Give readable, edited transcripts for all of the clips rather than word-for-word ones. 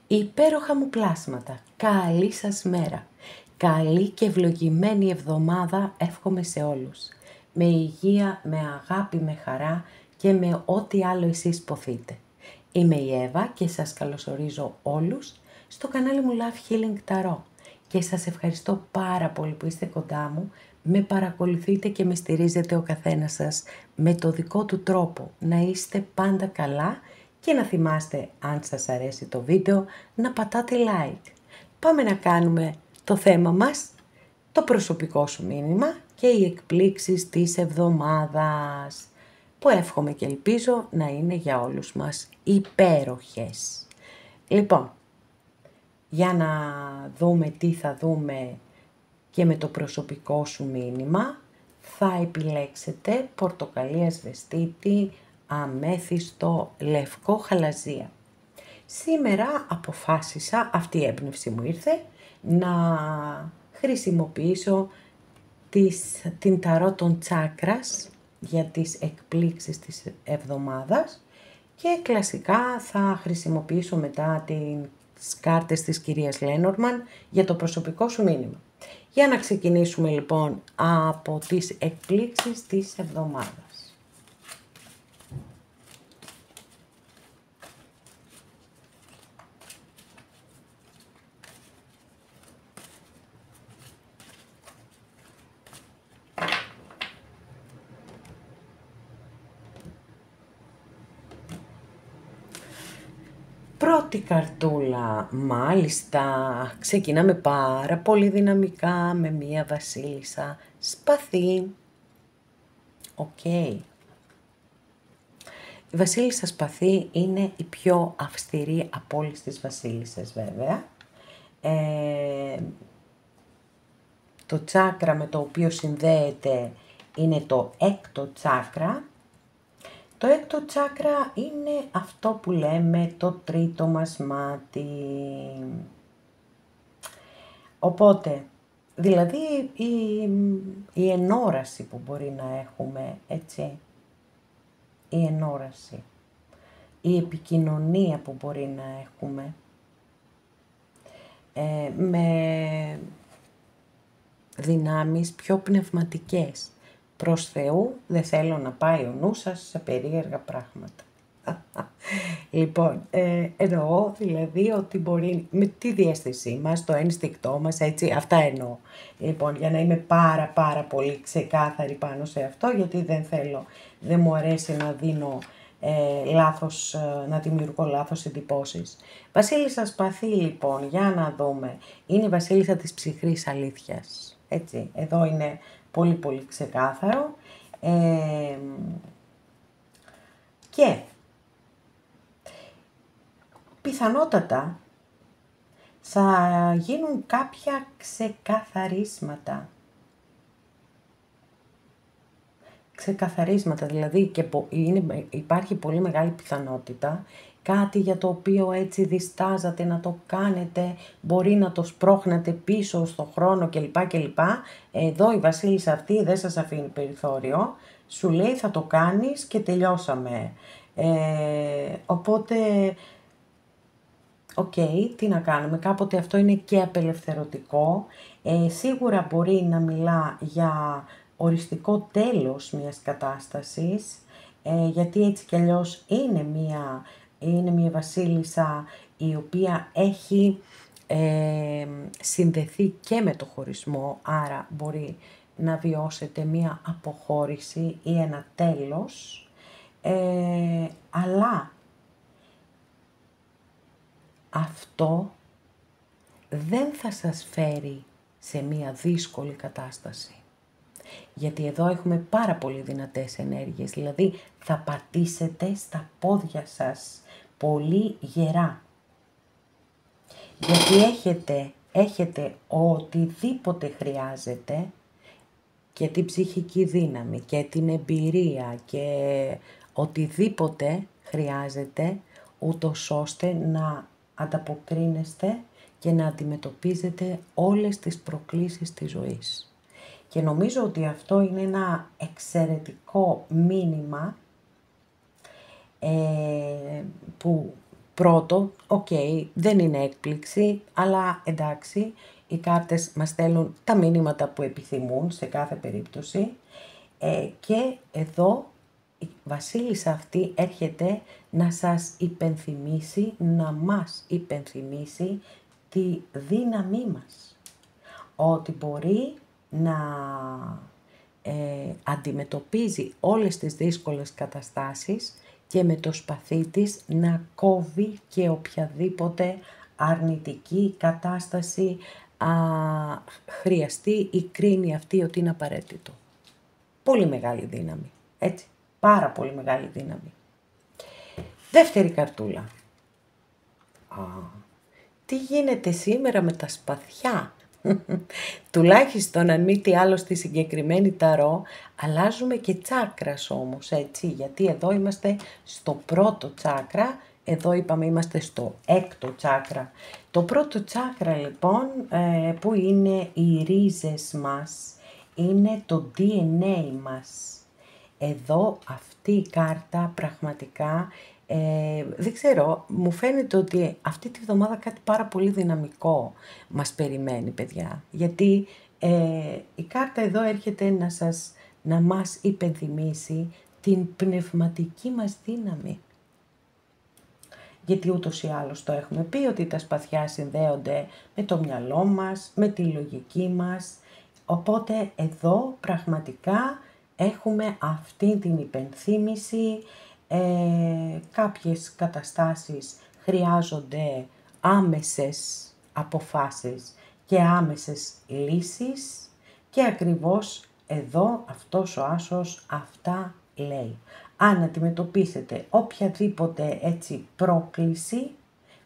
Υπέροχα μου πλάσματα, καλή σας μέρα. Καλή και ευλογημένη εβδομάδα εύχομαι σε όλους. Με υγεία, με αγάπη, με χαρά και με ό,τι άλλο εσείς ποθείτε. Είμαι η Εύα και σας καλωσορίζω όλους στο κανάλι μου Love Healing Tarot. Και σας ευχαριστώ πάρα πολύ που είστε κοντά μου, με παρακολουθείτε και με στηρίζετε ο καθένας σας με το δικό του τρόπο. Να είστε πάντα καλά και να θυμάστε, αν σας αρέσει το βίντεο, να πατάτε like. Πάμε να κάνουμε το θέμα μας, το προσωπικό σου μήνυμα και οι εκπλήξεις της εβδομάδας, που εύχομαι και ελπίζω να είναι για όλους μας υπέροχες. Λοιπόν, για να δούμε τι θα δούμε και με το προσωπικό σου μήνυμα, θα επιλέξετε πορτοκαλί ασβεστίτη, αμέθιστο, λευκό χαλαζία. Σήμερα αποφάσισα, αυτή η έμπνευση μου ήρθε, να χρησιμοποιήσω την ταρό των τσάκρας για τις εκπλήξεις της εβδομάδας και κλασικά θα χρησιμοποιήσω μετά τις κάρτες της κυρίας Λένορμαν για το προσωπικό σου μήνυμα. Για να ξεκινήσουμε λοιπόν από τις εκπλήξεις της εβδομάδας. Πρώτη καρτούλα, μάλιστα, ξεκινάμε πάρα πολύ δυναμικά με μία βασίλισσα σπαθί. Οκ. Η βασίλισσα σπαθί είναι η πιο αυστηρή από όλες τις βασίλισσες βέβαια. Το τσάκρα με το οποίο συνδέεται είναι το έκτο τσάκρα. Το έκτο τσάκρα είναι αυτό που λέμε το τρίτο μας μάτι. Οπότε, δηλαδή η ενόραση που μπορεί να έχουμε, έτσι, η ενόραση, η επικοινωνία που μπορεί να έχουμε με δυνάμεις πιο πνευματικές. Προς Θεού δεν θέλω να πάει ο νους σας σε περίεργα πράγματα. Λοιπόν, εννοώ δηλαδή ότι μπορεί με τη διαίσθησή μας, το ένστικτό μας, έτσι, αυτά εννοώ. Λοιπόν, για να είμαι πάρα πολύ ξεκάθαρη πάνω σε αυτό, γιατί δεν μου αρέσει να δίνω να δημιουργώ λάθος εντυπώσεις. Βασίλισσα σπαθί λοιπόν, για να δούμε, είναι η βασίλισσα της ψυχρής αλήθειας. Έτσι, εδώ είναι πολύ ξεκάθαρο. Και πιθανότατα θα γίνουν κάποια ξεκαθαρίσματα. Δηλαδή και υπάρχει πολύ μεγάλη πιθανότητα κάτι για το οποίο έτσι διστάζατε να το κάνετε, μπορεί να το σπρώχνετε πίσω στο χρόνο κλπ. Εδώ η βασίλισσα αυτή δεν σας αφήνει περιθώριο, σου λέει θα το κάνεις και τελειώσαμε. Οπότε, τι να κάνουμε, κάποτε αυτό είναι και απελευθερωτικό, σίγουρα μπορεί να μιλά για οριστικό τέλος μιας κατάστασης, γιατί έτσι κι αλλιώς είναι μια βασίλισσα η οποία έχει συνδεθεί και με το χωρισμό, άρα μπορεί να βιώσετε μια αποχώρηση ή ένα τέλος, αλλά αυτό δεν θα σας φέρει σε μια δύσκολη κατάσταση. Γιατί εδώ έχουμε πάρα πολύ δυνατές ενέργειες, δηλαδή θα πατήσετε στα πόδια σας πολύ γερά. Γιατί έχετε οτιδήποτε χρειάζεται, και την ψυχική δύναμη και την εμπειρία και οτιδήποτε χρειάζεται, ούτως ώστε να ανταποκρίνεστε και να αντιμετωπίζετε όλες τις προκλήσεις της ζωής. Και νομίζω ότι αυτό είναι ένα εξαιρετικό μήνυμα που πρώτο, δεν είναι έκπληξη, αλλά εντάξει, οι κάρτες μας στέλνουν τα μήνυματα που επιθυμούν σε κάθε περίπτωση. Και εδώ η βασίλισσα αυτή έρχεται να σας υπενθυμίσει, να μας υπενθυμίσει τη δύναμή μας. Ότι μπορεί να αντιμετωπίζει όλες τις δύσκολες καταστάσεις και με το σπαθί της να κόβει και οποιαδήποτε αρνητική κατάσταση χρειαστεί ή κρίνει αυτή ότι είναι απαραίτητο. Πολύ μεγάλη δύναμη, έτσι, πάρα πολύ μεγάλη δύναμη. Δεύτερη καρτούλα. Τι γίνεται σήμερα με τα σπαθιά. Τουλάχιστον αν μη τι άλλο στη συγκεκριμένη ταρό, αλλάζουμε και τσάκρας όμως, έτσι, γιατί εδώ είμαστε στο πρώτο τσάκρα, εδώ είπαμε είμαστε στο έκτο τσάκρα. Το πρώτο τσάκρα λοιπόν, που είναι οι ρίζες μας, είναι το DNA μας. Εδώ αυτή η κάρτα πραγματικά, δεν ξέρω, μου φαίνεται ότι αυτή τη βδομάδα κάτι πάρα πολύ δυναμικό μας περιμένει, παιδιά. Γιατί η κάρτα εδώ έρχεται να μας υπενθυμίσει την πνευματική μας δύναμη. Γιατί ούτως ή άλλως το έχουμε πει ότι τα σπαθιά συνδέονται με το μυαλό μας, με τη λογική μας. Οπότε εδώ πραγματικά έχουμε αυτή την υπενθύμηση, κάποιες καταστάσεις χρειάζονται άμεσες αποφάσεις και άμεσες λύσεις και ακριβώς εδώ αυτός ο άσος αυτά λέει. Αν αντιμετωπίσετε οποιαδήποτε έτσι πρόκληση,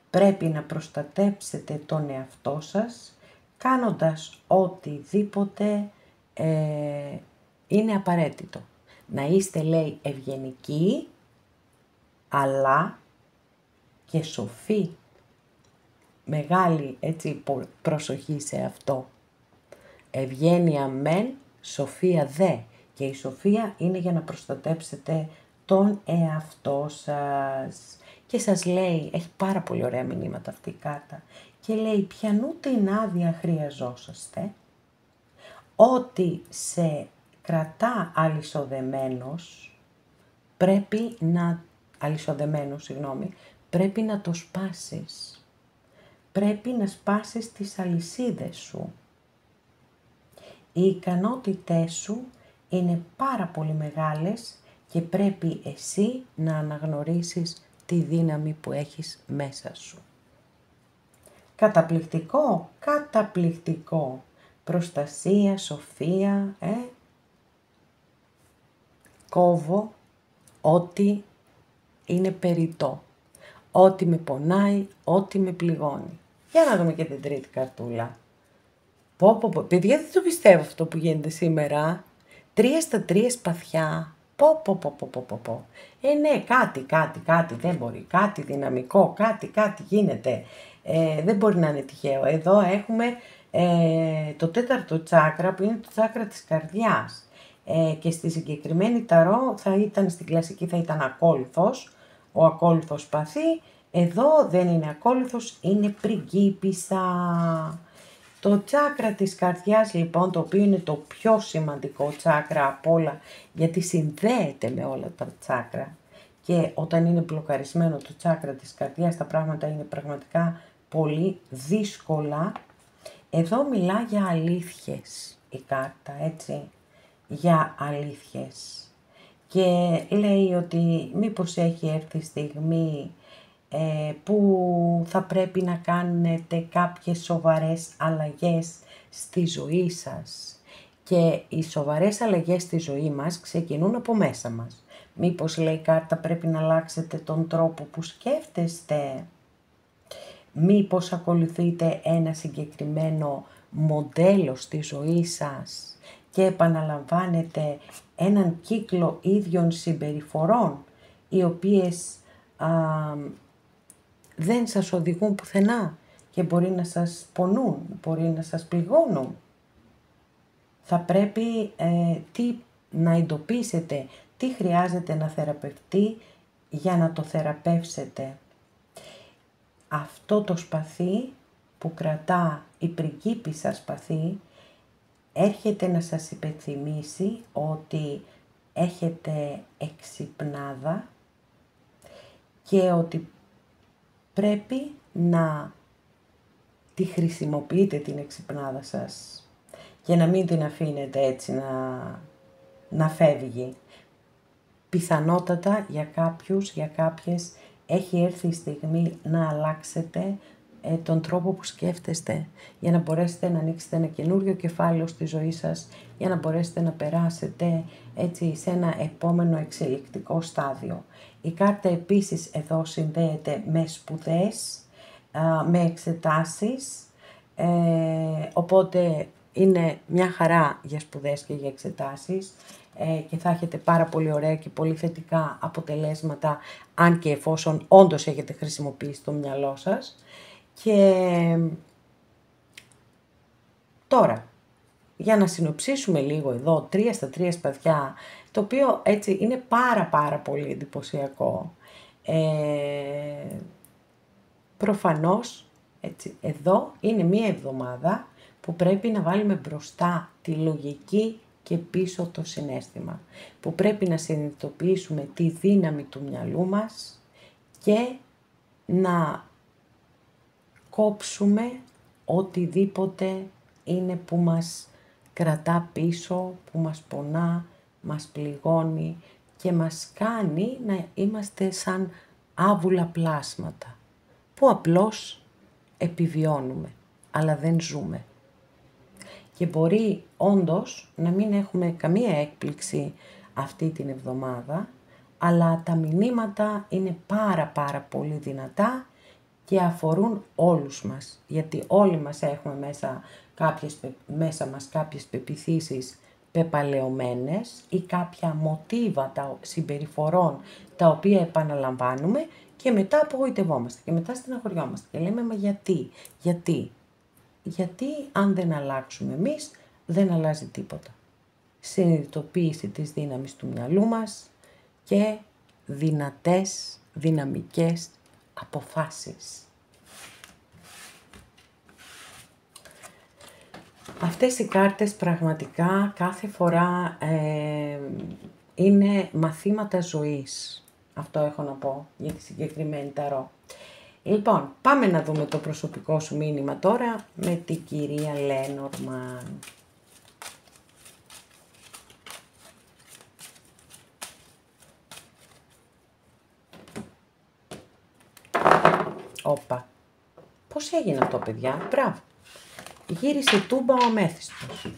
πρέπει να προστατέψετε τον εαυτό σας, κάνοντας οτιδήποτε είναι απαραίτητο. Να είστε, λέει, ευγενικοί, αλλά και σοφοί. Μεγάλη, έτσι, προσοχή σε αυτό. Ευγένεια μεν, σοφία δε. Και η σοφία είναι για να προστατέψετε τον εαυτό σας. Και σας λέει, έχει πάρα πολύ ωραία μηνύματα αυτή η κάρτα, και λέει ποιανού την άδεια χρειαζόσαστε, ότι σε κρατά αλυσοδεμένος, πρέπει να το σπάσεις. Πρέπει να σπάσεις τις αλυσίδες σου. Οι ικανότητές σου είναι πάρα πολύ μεγάλες και πρέπει εσύ να αναγνωρίσεις τη δύναμη που έχεις μέσα σου. Καταπληκτικό, καταπληκτικό. Προστασία, σοφία, κόβω ό,τι είναι περιττό, ό,τι με ό,τι με πληγώνει. Για να δούμε και την τρίτη καρτούλα. Παιδιά, δεν το πιστεύω αυτό που γίνεται σήμερα. 3 στα 3 σπαθιά. Ναι, κάτι δεν μπορεί. Κάτι δυναμικό, κάτι γίνεται. Δεν μπορεί να είναι τυχαίο. Εδώ έχουμε το τέταρτο τσάκρα, που είναι το τσάκρα της καρδιάς. Και στη συγκεκριμένη ταρό στην κλασική θα ήταν ακόλουθος, ο ακόλουθος σπαθί. Εδώ δεν είναι ακόλουθος, είναι πριγκίπισσα. Το τσάκρα της καρδιάς λοιπόν, το οποίο είναι το πιο σημαντικό τσάκρα από όλα, γιατί συνδέεται με όλα τα τσάκρα, και όταν είναι μπλοκαρισμένο το τσάκρα της καρδιάς, τα πράγματα είναι πραγματικά πολύ δύσκολα. Εδώ μιλά για αλήθειες η κάρτα, έτσι, για αλήθειες. Και λέει ότι μήπως έχει έρθει η στιγμή που θα πρέπει να κάνετε κάποιες σοβαρές αλλαγές στη ζωή σας. Και οι σοβαρές αλλαγές στη ζωή μας ξεκινούν από μέσα μας. Μήπως, λέει η κάρτα, πρέπει να αλλάξετε τον τρόπο που σκέφτεστε. Μήπως ακολουθείτε ένα συγκεκριμένο μοντέλο στη ζωή σας και επαναλαμβάνετε έναν κύκλο ίδιων συμπεριφορών, οι οποίες δεν σας οδηγούν πουθενά και μπορεί να σας πονούν, μπορεί να σας πληγώνουν. Θα πρέπει να εντοπίσετε τι χρειάζεται να θεραπευτεί για να το θεραπεύσετε. αυτό το σπαθί που κρατά η πριγκίπισσα σπαθί έρχεται να σας υπενθυμίσει ότι έχετε εξυπνάδα και ότι πρέπει να τη χρησιμοποιείτε την εξυπνάδα σας και να μην την αφήνετε έτσι να φεύγει. Πιθανότατα για κάποιους, για κάποιες έχει έρθει η στιγμή να αλλάξετε τον τρόπο που σκέφτεστε για να μπορέσετε να ανοίξετε ένα καινούριο κεφάλαιο στη ζωή σας, για να μπορέσετε να περάσετε έτσι σε ένα επόμενο εξελικτικό στάδιο. Η κάρτα επίσης εδώ συνδέεται με σπουδές, με εξετάσεις, οπότε είναι μια χαρά για σπουδές και για εξετάσεις και θα έχετε πάρα πολύ ωραία και πολύ θετικά αποτελέσματα, αν και εφόσον όντως έχετε χρησιμοποιήσει το μυαλό σας. Και τώρα, για να συνοψίσουμε λίγο εδώ, 3 στα 3 σπαθιά, το οποίο έτσι είναι πάρα πολύ εντυπωσιακό. Προφανώς, έτσι, εδώ είναι μία εβδομάδα που πρέπει να βάλουμε μπροστά τη λογική και πίσω το συναίσθημα. Που πρέπει να συνειδητοποιήσουμε τη δύναμη του μυαλού μας και να κόψουμε οτιδήποτε είναι που μας κρατά πίσω, που μας πονά, μας πληγώνει και μας κάνει να είμαστε σαν άβουλα πλάσματα, που απλώς επιβιώνουμε, αλλά δεν ζούμε. Και μπορεί όντως να μην έχουμε καμία έκπληξη αυτή την εβδομάδα, αλλά τα μηνύματα είναι πάρα πολύ δυνατά και αφορούν όλους μας, γιατί όλοι μας έχουμε μέσα μας κάποιες πεποιθήσεις πεπαλαιωμένες ή κάποια μοτίβα συμπεριφορών τα οποία επαναλαμβάνουμε και μετά απογοητευόμαστε και μετά στεναχωριόμαστε και λέμε μα γιατί αν δεν αλλάξουμε εμείς δεν αλλάζει τίποτα. Συνειδητοποίηση της δύναμης του μυαλού μας και δυναμικές αποφάσεις. Αυτές οι κάρτες πραγματικά κάθε φορά είναι μαθήματα ζωής. Αυτό έχω να πω για τη συγκεκριμένη ταρό. Λοιπόν, πάμε να δούμε το προσωπικό σου μήνυμα τώρα με την κυρία Λένορμαν. Όπα. Πώς έγινε αυτό, παιδιά? Μπράβο. Γύρισε τούμπα ο αμέθιστος.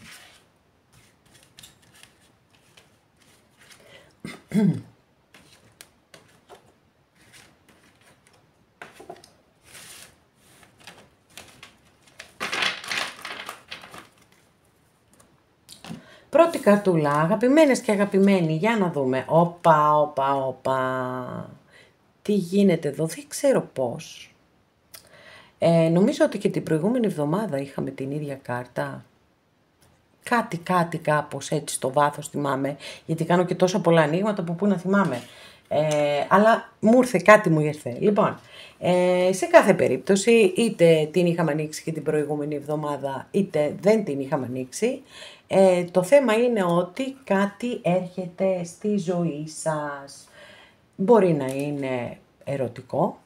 Πρώτη καρτούλα, αγαπημένες και αγαπημένοι, για να δούμε. Όπα. Τι γίνεται εδώ, δεν ξέρω πώς. Νομίζω ότι και την προηγούμενη εβδομάδα είχαμε την ίδια κάρτα. Κάτι κάπως έτσι στο βάθος θυμάμαι, γιατί κάνω και τόσα πολλά ανοίγματα που πού να θυμάμαι. Αλλά μου ήρθε. Λοιπόν, σε κάθε περίπτωση, είτε την είχαμε ανοίξει και την προηγούμενη εβδομάδα, είτε δεν την είχαμε ανοίξει, το θέμα είναι ότι κάτι έρχεται στη ζωή σας. Μπορεί να είναι ερωτικό,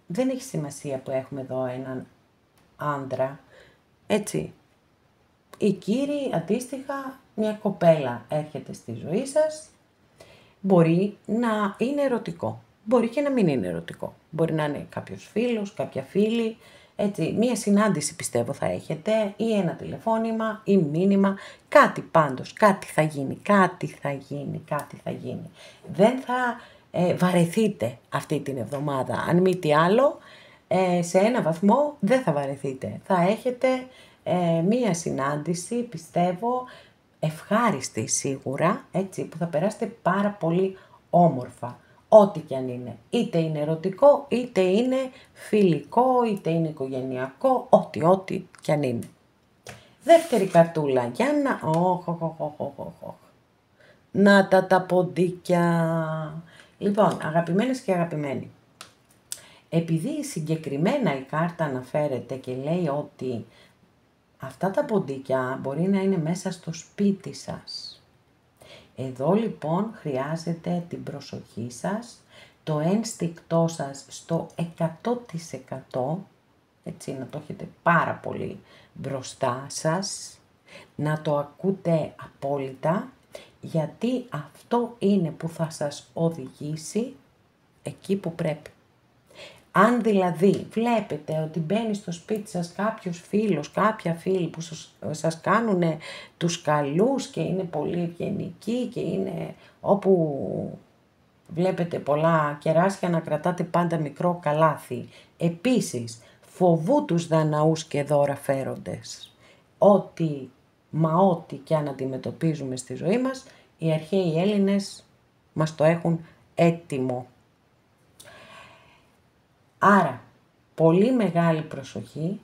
δεν έχει σημασία που έχουμε εδώ έναν άντρα, έτσι. Η κύριοι, αντίστοιχα, μια κοπέλα έρχεται στη ζωή σας, μπορεί να είναι ερωτικό, μπορεί και να μην είναι ερωτικό. Μπορεί να είναι κάποιος φίλος, κάποια φίλη, έτσι, μια συνάντηση πιστεύω θα έχετε ή ένα τηλεφώνημα ή μήνυμα, κάτι πάντως, κάτι θα γίνει. Δεν θα βαρεθείτε αυτή την εβδομάδα, αν μη τι άλλο, σε ένα βαθμό δεν θα βαρεθείτε. Θα έχετε μία συνάντηση, πιστεύω, ευχάριστη σίγουρα, έτσι, που θα περάσετε πάρα πολύ όμορφα. Ό,τι κι αν είναι. Είτε είναι ερωτικό, είτε είναι φιλικό, είτε είναι οικογενειακό, ό,τι κι αν είναι. Δεύτερη καρτούλα, για να... Να τα ποντίκια. Λοιπόν, αγαπημένες και αγαπημένοι. Επειδή συγκεκριμένα η κάρτα αναφέρεται και λέει ότι αυτά τα ποντίκια μπορεί να είναι μέσα στο σπίτι σας. Εδώ λοιπόν χρειάζεται την προσοχή σας, το ένστικτό σας στο 100%, έτσι να το έχετε πάρα πολύ μπροστά σας, να το ακούτε απόλυτα, γιατί αυτό είναι που θα σας οδηγήσει εκεί που πρέπει. Αν δηλαδή βλέπετε ότι μπαίνει στο σπίτι σας κάποιος φίλος, κάποια φίλη που σας κάνουν τους καλούς και είναι πολύ ευγενικοί και είναι όπου βλέπετε πολλά κεράσια να κρατάτε πάντα μικρό καλάθι. Επίσης, φοβού τους δαναούς και δώρα φέροντες. Ό,τι και αν αντιμετωπίζουμε στη ζωή μας, οι αρχαίοι Έλληνες μας το έχουν έτοιμο. Άρα, πολύ μεγάλη προσοχή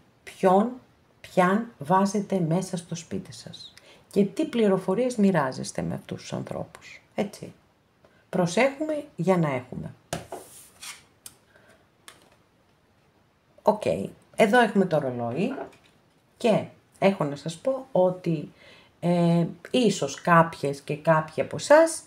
ποιαν βάζετε μέσα στο σπίτι σας και τι πληροφορίες μοιράζεστε με αυτούς τους ανθρώπους. Έτσι. Προσέχουμε για να έχουμε. Οκ. Εδώ έχουμε το ρολόι και έχω να σας πω ότι ίσως κάποιες και κάποιοι από εσάς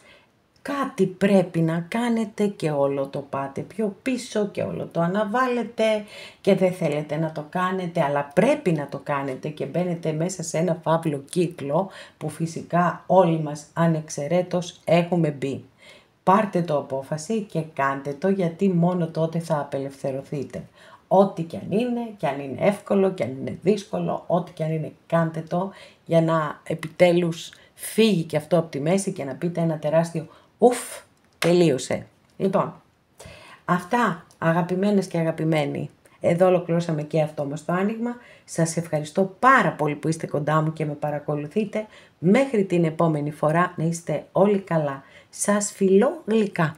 κάτι πρέπει να κάνετε και όλο το πάτε πιο πίσω και όλο το αναβάλλετε και δεν θέλετε να το κάνετε, αλλά πρέπει να το κάνετε και μπαίνετε μέσα σε ένα φαύλο κύκλο που φυσικά όλοι μας ανεξαιρέτως έχουμε μπει. Πάρτε το απόφαση και κάντε το, γιατί μόνο τότε θα απελευθερωθείτε. Ό,τι και αν είναι εύκολο και αν είναι δύσκολο, ό,τι και αν είναι κάντε το για να επιτέλους φύγει και αυτό από τη μέση και να πείτε ένα τεράστιο ουφ, τελείωσε. Λοιπόν, αυτά αγαπημένες και αγαπημένοι. Εδώ ολοκληρώσαμε και αυτό μας το άνοιγμα. Σας ευχαριστώ πάρα πολύ που είστε κοντά μου και με παρακολουθείτε. Μέχρι την επόμενη φορά να είστε όλοι καλά. Σας φιλώ γλυκά.